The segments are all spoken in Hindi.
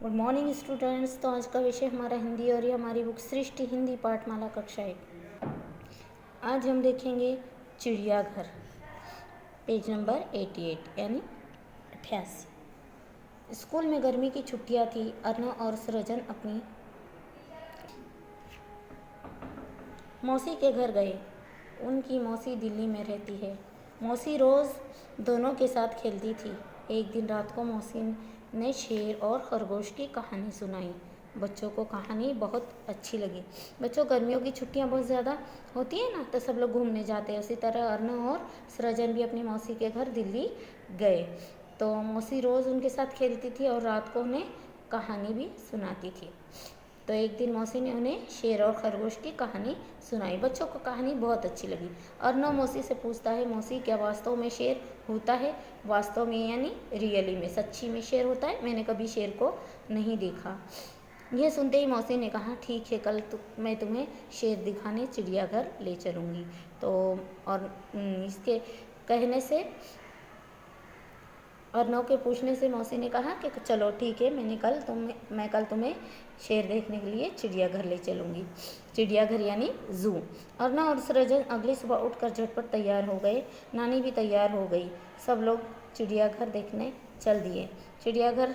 Good morning students. तो आज का विषय हमारा हिंदी और ये हमारी बुक सृष्टि हिंदी पाठमाला कक्षा 1। आज हम देखेंगे चिड़ियाघर, पेज नंबर 88 यानी 88। स्कूल में गर्मी की छुट्टियां थी। अर्नव और सृजन अपनी मौसी के घर गए। उनकी मौसी दिल्ली में रहती है। मौसी रोज़ दोनों के साथ खेलती थी। एक दिन रात को मौसी ने शेर और खरगोश की कहानी सुनाई। बच्चों को कहानी बहुत अच्छी लगी। बच्चों, गर्मियों की छुट्टियां बहुत ज़्यादा होती है ना, तो सब लोग घूमने जाते हैं। उसी तरह अर्नव और सृजन भी अपनी मौसी के घर दिल्ली गए। तो मौसी रोज़ उनके साथ खेलती थी और रात को उन्हें कहानी भी सुनाती थी। तो एक दिन मौसी ने उन्हें शेर और खरगोश की कहानी सुनाई। बच्चों को कहानी बहुत अच्छी लगी। अर्नव मौसी से पूछता है, मौसी क्या वास्तव में शेर होता है? वास्तव में यानी रियली में, सच्ची में शेर होता है? मैंने कभी शेर को नहीं देखा। यह सुनते ही मौसी ने कहा, ठीक है, कल मैं तुम्हें शेर दिखाने चिड़ियाघर ले चलूँगी। तो और इसके कहने से, अर्नव के पूछने से मौसी ने कहा कि चलो ठीक है, मैं कल तुम्हें शेर देखने के लिए चिड़ियाघर ले चलूँगी। चिड़ियाघर यानी ज़ू। अर्नव और सृजन अगली सुबह उठकर झटपट तैयार हो गए। नानी भी तैयार हो गई। सब लोग चिड़ियाघर देखने चल दिए। चिड़ियाघर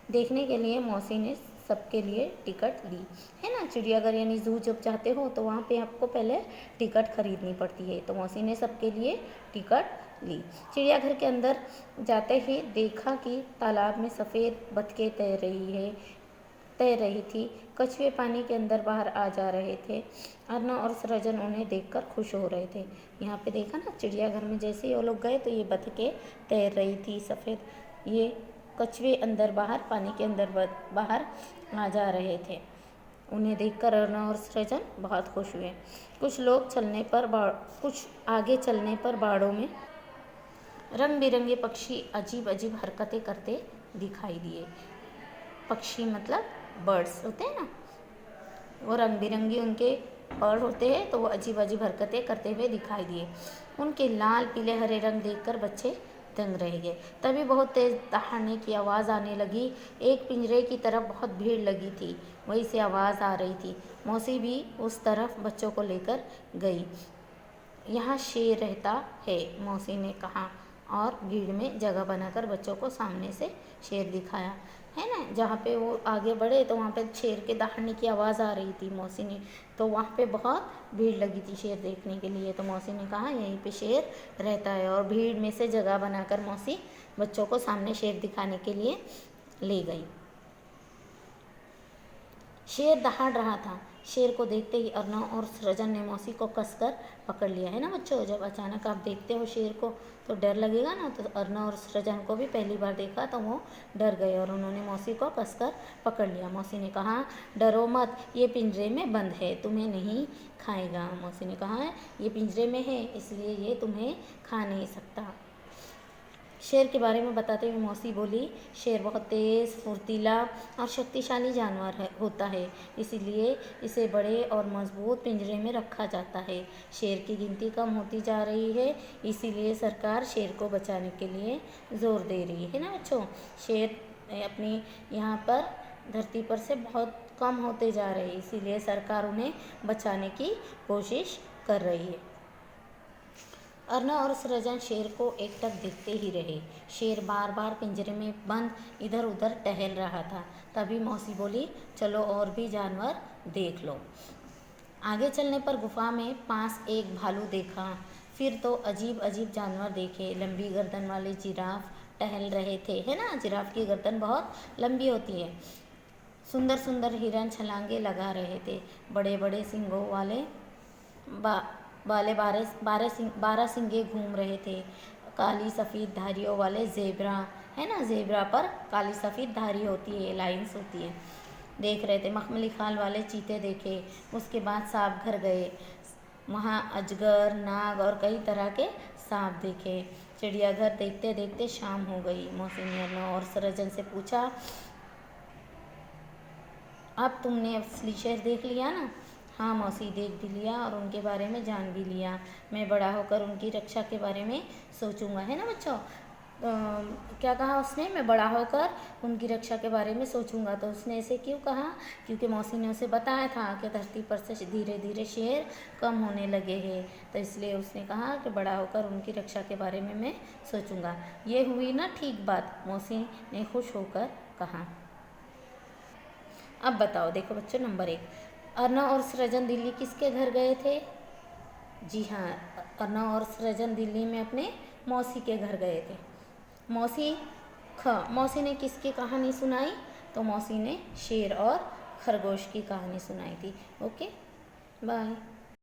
देखने के लिए मौसी ने सबके लिए टिकट ली, है ना। चिड़ियाघर यानी ज़ू जब जाते हो तो वहाँ पे आपको पहले टिकट खरीदनी पड़ती है। तो मौसी ने सबके लिए टिकट ली। चिड़ियाघर के अंदर जाते ही देखा कि तालाब में सफ़ेद बतखें तैर रही थी। कछुए पानी के अंदर बाहर आ जा रहे थे। अर्नव और सृजन उन्हें देखकर खुश हो रहे थे। यहाँ पे देखा ना, चिड़ियाघर में जैसे ही वो लोग गए तो ये बतखें तैर रही थी सफ़ेद, ये कछुए अंदर बाहर पानी के अंदर बाहर आ जा रहे थे। उन्हें देखकर अर्नव और सृजन बहुत खुश हुए। कुछ आगे चलने पर बाड़ों में रंग बिरंगे पक्षी अजीब अजीब हरकतें करते दिखाई दिए। पक्षी मतलब बर्ड्स होते हैं ना, वो रंग बिरंगी उनके बर्ड होते हैं, तो वो अजीब अजीब हरकतें करते हुए दिखाई दिए। उनके लाल पीले हरे रंग देखकर बच्चे दंग रह गए। तभी बहुत तेज दहाड़ने की आवाज़ आने लगी। एक पिंजरे की तरफ बहुत भीड़ लगी थी, वहीं से आवाज़ आ रही थी। मौसी भी उस तरफ बच्चों को लेकर गई। यहाँ शेर रहता है, मौसी ने कहा, और भीड़ में जगह बनाकर बच्चों को सामने से शेर दिखाया, है ना। जहाँ पे वो आगे बढ़े तो वहाँ पे शेर के दहाड़ने की आवाज़ आ रही थी मौसी ने, तो वहाँ पे बहुत भीड़ लगी थी शेर देखने के लिए। तो मौसी ने कहा यहीं पे शेर रहता है, और भीड़ में से जगह बनाकर मौसी बच्चों को सामने शेर दिखाने के लिए ले गई। शेर दहाड़ रहा था। शेर को देखते ही अर्नव और सृजन ने मौसी को कसकर पकड़ लिया, है ना बच्चों। जब अचानक आप देखते हो शेर को तो डर लगेगा ना। तो अर्नव और सृजन को भी पहली बार देखा तो वो डर गए और उन्होंने मौसी को कसकर पकड़ लिया। मौसी ने कहा, डरो मत, ये पिंजरे में बंद है, तुम्हें नहीं खाएगा। मौसी ने कहा, ये पिंजरे में है इसलिए ये तुम्हें खा नहीं सकता। शेर के बारे में बताते हुए मौसी बोली, शेर बहुत तेज़, फुर्तीला और शक्तिशाली जानवर होता है, इसीलिए इसे बड़े और मजबूत पिंजरे में रखा जाता है। शेर की गिनती कम होती जा रही है, इसीलिए सरकार शेर को बचाने के लिए ज़ोर दे रही है ना बच्चों। शेर अपनी यहाँ पर धरती पर से बहुत कम होते जा रहे हैं, इसीलिए सरकार उन्हें बचाने की कोशिश कर रही है। अर्नव और सृजन शेर को एकटक देखते ही रहे। शेर बार बार पिंजरे में बंद इधर उधर टहल रहा था। तभी मौसी बोली, चलो और भी जानवर देख लो। आगे चलने पर गुफा में पास एक भालू देखा। फिर तो अजीब अजीब जानवर देखे। लंबी गर्दन वाले जिराफ टहल रहे थे, है ना। जिराफ की गर्दन बहुत लंबी होती है। सुंदर सुंदर हिरन छलांगे लगा रहे थे। बड़े बड़े सींगों वाले बारह सिंगे घूम रहे थे। काली सफ़ेद धारियों वाले ज़ेबरा, है ना, ज़ेबरा पर काली सफ़ेद धारी होती है, लाइंस होती है, देख रहे थे। मखमली खाल वाले चीते देखे। उसके बाद सांप घर गए, वहाँ अजगर, नाग और कई तरह के सांप देखे। चिड़ियाघर देखते देखते शाम हो गई। मौसी ने अर्नव और सृजन से पूछा, अब तुमने असली शेर देख लिया ना? हाँ मौसी, देख भी लिया और उनके बारे में जान भी लिया। मैं बड़ा होकर उनकी रक्षा के बारे में सोचूंगा, है ना बच्चों। क्या कहा उसने, मैं बड़ा होकर उनकी रक्षा के बारे में सोचूंगा। तो उसने ऐसे क्यों कहा, क्योंकि मौसी ने उसे बताया था कि धरती पर से धीरे धीरे शेर कम होने लगे हैं, तो इसलिए उसने कहा कि बड़ा होकर उनकी रक्षा के बारे में मैं सोचूंगा। ये हुई ना ठीक बात, मौसी ने खुश होकर कहा। अब बताओ, देखो बच्चों, नंबर 1, अर्नव और सृजन दिल्ली किसके घर गए थे? जी हाँ, अर्नव और सृजन दिल्ली में अपने मौसी के घर गए थे। मौसी ने किसकी कहानी सुनाई? तो मौसी ने शेर और खरगोश की कहानी सुनाई थी। Okay, bye.